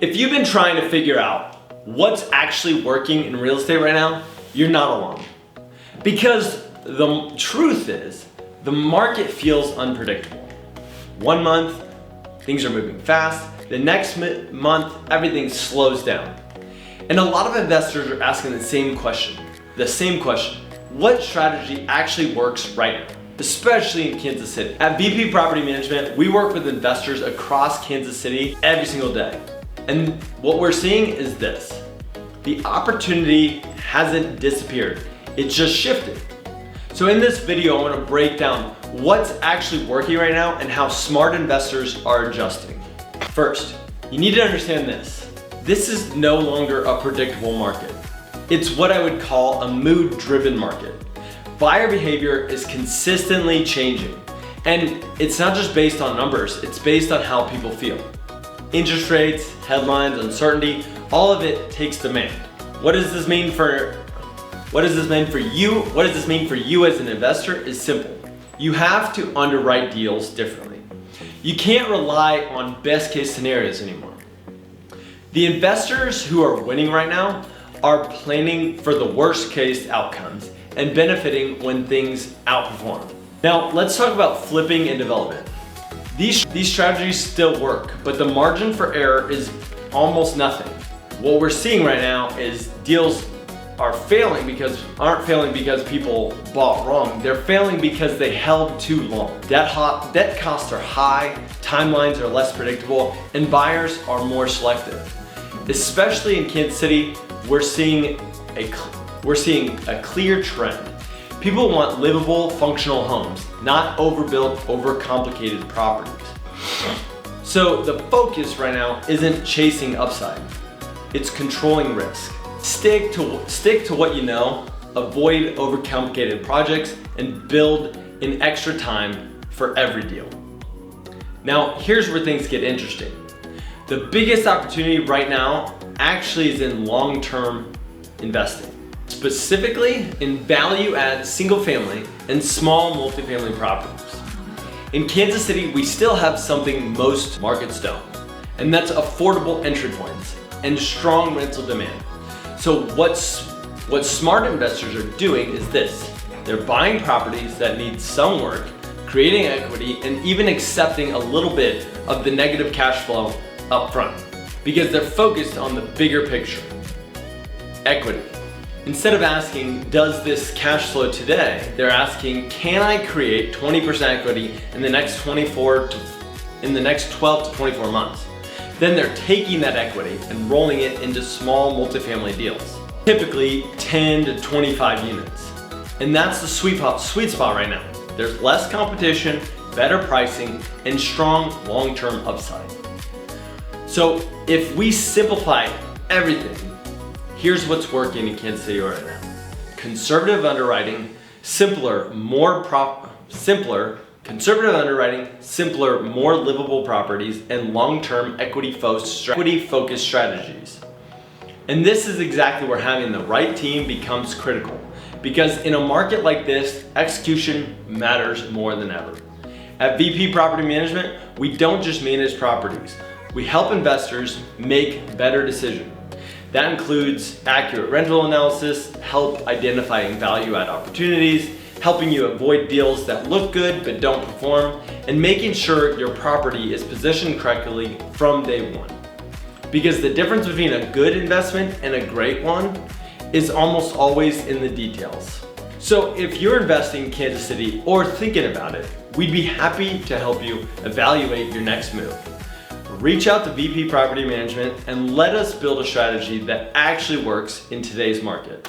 If you've been trying to figure out what's actually working in real estate right now, you're not alone. Because the truth is, the market feels unpredictable. 1 month, things are moving fast. The next month, everything slows down. And a lot of investors are asking the same question. What strategy actually works right now, especially in Kansas City? At VP Property Management, we work with investors across Kansas City every single day. And what we're seeing is this. The opportunity hasn't disappeared. It's just shifted. So in this video, I want to break down what's actually working right now and how smart investors are adjusting. First, you need to understand this. This is no longer a predictable market. It's what I would call a mood-driven market. Buyer behavior is consistently changing. And it's not just based on numbers, it's based on how people feel. Interest rates, headlines, uncertainty, all of it takes demand. What does this mean for you? What does this mean for you as an investor is simple. You have to underwrite deals differently. You can't rely on best case scenarios anymore. The investors who are winning right now are planning for the worst case outcomes and benefiting when things outperform. Now, let's talk about flipping and development. These strategies still work, but the margin for error is almost nothing. What we're seeing right now is deals aren't failing because people bought wrong. They're failing because they held too long. Debt costs are high, timelines are less predictable, and buyers are more selective. Especially in Kansas City, we're seeing a clear trend. People want livable, functional homes, not overbuilt, overcomplicated properties. So the focus right now isn't chasing upside. It's controlling risk. Stick to what you know, avoid overcomplicated projects, and build in extra time for every deal. Now, here's where things get interesting. The biggest opportunity right now actually is in long-term investing. Specifically in value-add single-family and small multifamily properties. In Kansas City, we still have something most markets don't, and that's affordable entry points and strong rental demand. So what smart investors are doing is this. They're buying properties that need some work, creating equity, and even accepting a little bit of the negative cash flow up front because they're focused on the bigger picture, equity. Instead of asking, does this cash flow today? They're asking, can I create 20% equity in the next 12 to 24 months? Then they're taking that equity and rolling it into small multifamily deals, typically 10 to 25 units. And that's the sweet spot right now. There's less competition, better pricing, and strong long-term upside. So if we simplify everything, here's what's working in Kansas City right now. Conservative underwriting, conservative underwriting, simpler, more livable properties, and long-term equity-focused strategies. And this is exactly where having the right team becomes critical. Because in a market like this, execution matters more than ever. At VP Property Management, we don't just manage properties. We help investors make better decisions. That includes accurate rental analysis, help identifying value-add opportunities, helping you avoid deals that look good but don't perform, and making sure your property is positioned correctly from day one. Because the difference between a good investment and a great one is almost always in the details. So if you're investing in Kansas City or thinking about it, we'd be happy to help you evaluate your next move. Reach out to VP Property Management and let us build a strategy that actually works in today's market.